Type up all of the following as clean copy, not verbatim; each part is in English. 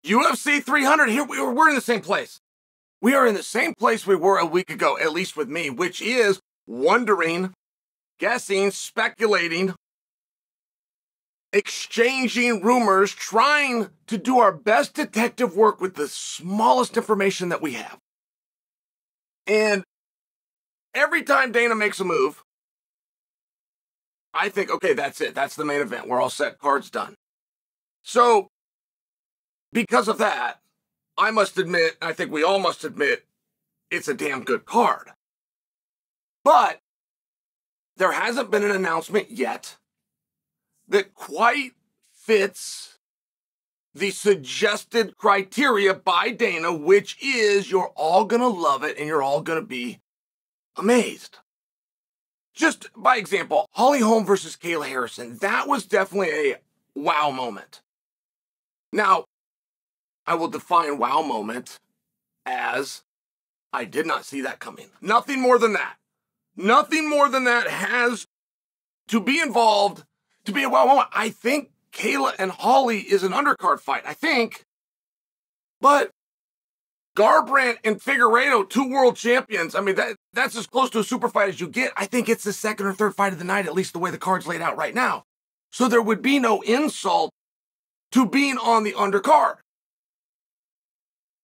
UFC 300, here we're in the same place. We are in the same place we were a week ago, at least with me, which is wondering, guessing, speculating, exchanging rumors, trying to do our best detective work with the smallest information that we have. And every time Dana makes a move, I think, okay, that's it. That's the main event. We're all set. Card's done. So, because of that, I must admit, I think we all must admit, it's a damn good card. But there hasn't been an announcement yet that quite fits the suggested criteria by Dana, which is you're all going to love it and you're all going to be amazed. Just by example, Holly Holm versus Kayla Harrison, that was definitely a wow moment. Now, I will define wow moment as I did not see that coming. Nothing more than that. Nothing more than that has to be involved to be a wow moment. I think Kayla and Holly is an undercard fight. I think. But Garbrandt and Figueiredo, 2 world champions. I mean, that's as close to a super fight as you get. I think it's the second or third fight of the night, at least the way the card's laid out right now. So there would be no insult to being on the undercard.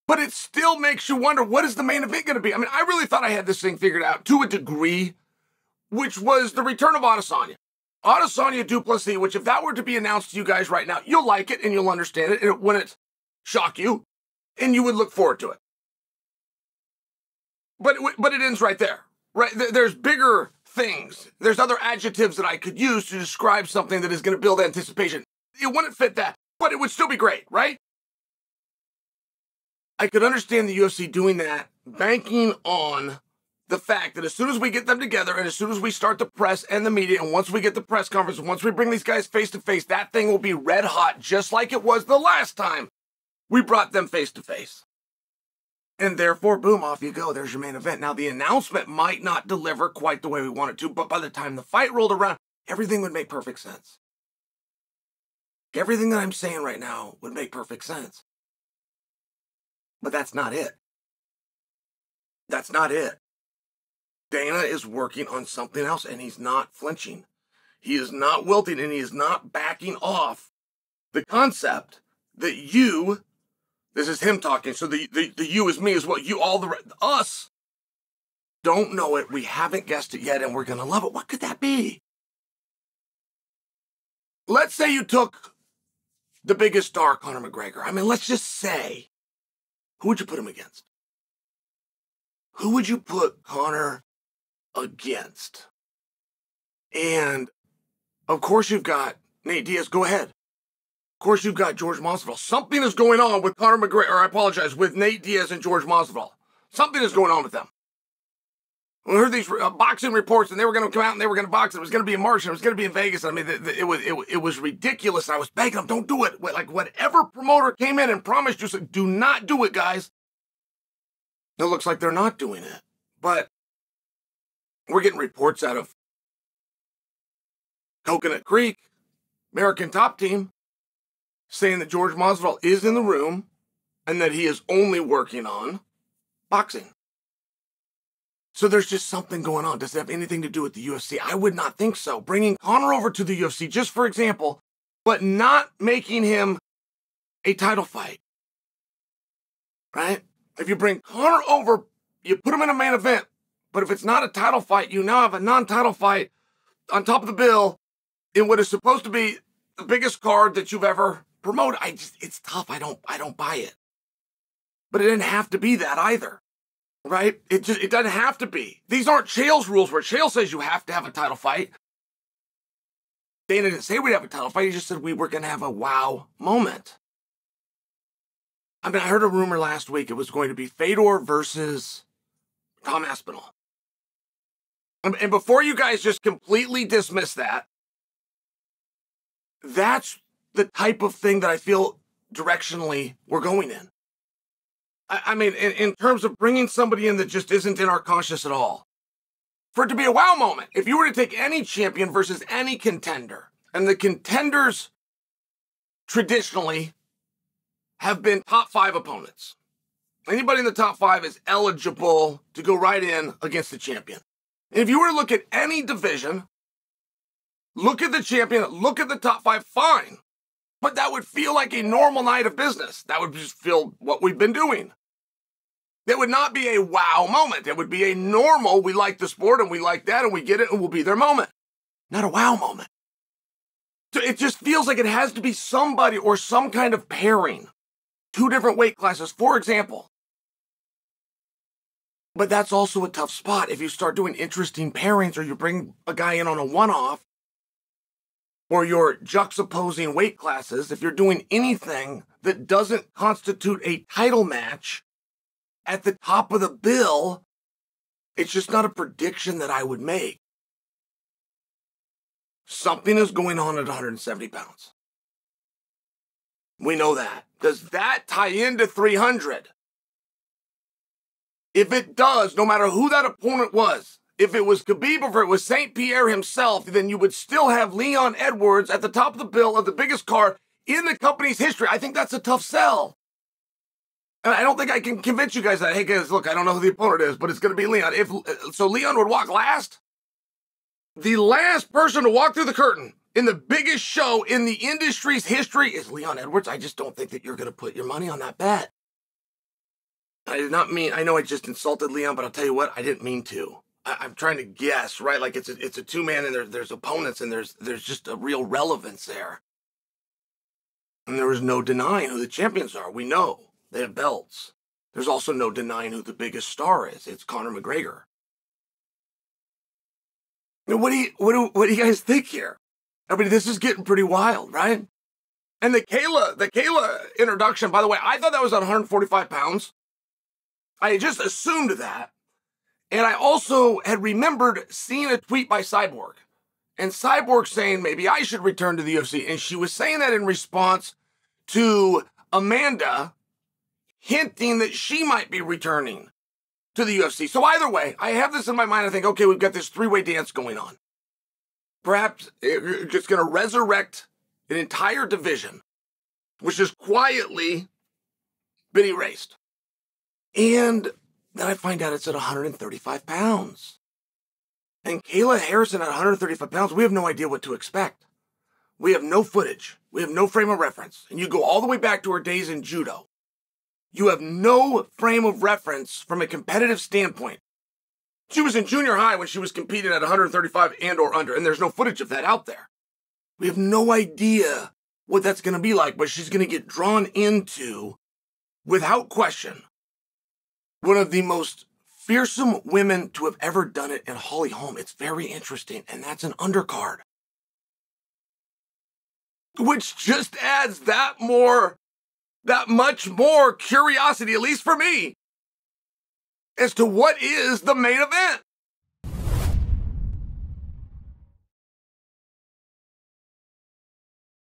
But it still makes you wonder, what is the main event going to be? I mean, I really thought I had this thing figured out to a degree, which was the return of Adesanya. Adesanya Duplessis, which if that were to be announced to you guys right now, you'll like it and you'll understand it, and it wouldn't shock you, and you would look forward to it. But it ends right there, right? There's bigger things. There's other adjectives that I could use to describe something that is going to build anticipation. It wouldn't fit that, but it would still be great, right? I could understand the UFC doing that, banking on the fact that as soon as we get them together and as soon as we start the press and the media, and once we get the press conference, and once we bring these guys face to face, that thing will be red hot, just like it was the last time we brought them face to face. And therefore, boom, off you go. There's your main event. Now, the announcement might not deliver quite the way we want it to, but by the time the fight rolled around, everything would make perfect sense. Everything that I'm saying right now would make perfect sense. But that's not it. That's not it. Dana is working on something else, and he's not flinching. He is not wilting, and he is not backing off the concept that you, this is him talking, so the you is me as well. You, all us, don't know it. We haven't guessed it yet, and we're going to love it. What could that be? Let's say you took the biggest star, Conor McGregor. I mean, let's just say, who would you put him against? Who would you put Conor against? And, of course, you've got Nate Diaz. Go ahead. Of course, you've got George Masvidal. Something is going on with Conor McGregor, or I apologize, with Nate Diaz and George Masvidal. Something is going on with them. We heard these boxing reports, and they were going to come out and they were going to box. It was going to be in March, and it was going to be in Vegas. I mean, it was ridiculous. And I was begging them, don't do it. Like, whatever promoter came in and promised you, said, do not do it, guys. It looks like they're not doing it. But we're getting reports out of Coconut Creek, American Top Team, saying that George Masvidal is in the room and that he is only working on boxing. So there's just something going on. Does it have anything to do with the UFC? I would not think so. Bringing Conor over to the UFC, just for example, but not making him a title fight, right? If you bring Conor over, you put him in a main event, but if it's not a title fight, you now have a non-title fight on top of the bill in what is supposed to be the biggest card that you've ever promoted. It's tough. I don't buy it. But it didn't have to be that either. Right? It doesn't have to be. These aren't Chael's rules where Chael says you have to have a title fight. Dana didn't say we'd have a title fight. He just said we were going to have a wow moment. I mean, I heard a rumor last week it was going to be Fedor versus Tom Aspinall. And before you guys just completely dismiss that, that's the type of thing that I feel directionally we're going in. I mean, in terms of bringing somebody in that just isn't in our conscious at all. For it to be a wow moment, if you were to take any champion versus any contender, and the contenders traditionally have been top 5 opponents. Anybody in the top 5 is eligible to go right in against the champion. And if you were to look at any division, look at the champion, look at the top 5, fine. But that would feel like a normal night of business. That would just feel what we've been doing. It would not be a wow moment. It would be a normal, we like the sport and we like that and we get it and we'll be their moment. Not a wow moment. So it just feels like it has to be somebody or some kind of pairing. 2 different weight classes, for example. But that's also a tough spot if you start doing interesting pairings or you bring a guy in on a one-off or you're juxtaposing weight classes. If you're doing anything that doesn't constitute a title match at the top of the bill, it's just not a prediction that I would make. Something is going on at 170 pounds. We know that. Does that tie into 300? If it does, no matter who that opponent was, if it was Khabib or if it was St. Pierre himself, then you would still have Leon Edwards at the top of the bill of the biggest card in the company's history. I think that's a tough sell. And I don't think I can convince you guys that, hey guys, look, I don't know who the opponent is, but it's going to be Leon. So Leon would walk last. The last person to walk through the curtain in the biggest show in the industry's history is Leon Edwards. I just don't think that you're going to put your money on that bet. I did not mean, I know I just insulted Leon, but I'll tell you what, I didn't mean to. I'm trying to guess, right? Like it's a two-man and there's opponents and there's just a real relevance there. And there is no denying who the champions are. We know they have belts. There's also no denying who the biggest star is. It's Conor McGregor. What do you guys think here? I mean, this is getting pretty wild, right? And the Kayla introduction, by the way, I thought that was at 145 pounds. I just assumed that. And I also had remembered seeing a tweet by Cyborg. And Cyborg saying maybe I should return to the UFC. And she was saying that in response to Amanda hinting that she might be returning to the UFC. So either way, I have this in my mind. I think, okay, we've got this 3-way dance going on. Perhaps you're just going to resurrect an entire division, which has quietly been erased. And then I find out it's at 135 pounds. And Kayla Harrison at 135 pounds, we have no idea what to expect. We have no footage. We have no frame of reference. And you go all the way back to her days in judo. You have no frame of reference from a competitive standpoint. She was in junior high when she was competing at 135 and or under, and there's no footage of that out there. We have no idea what that's going to be like, but she's going to get drawn into, without question, one of the most fearsome women to have ever done it in Holly Holm. It's very interesting, and that's an undercard. Which just adds that much more curiosity, at least for me, as to what is the main event.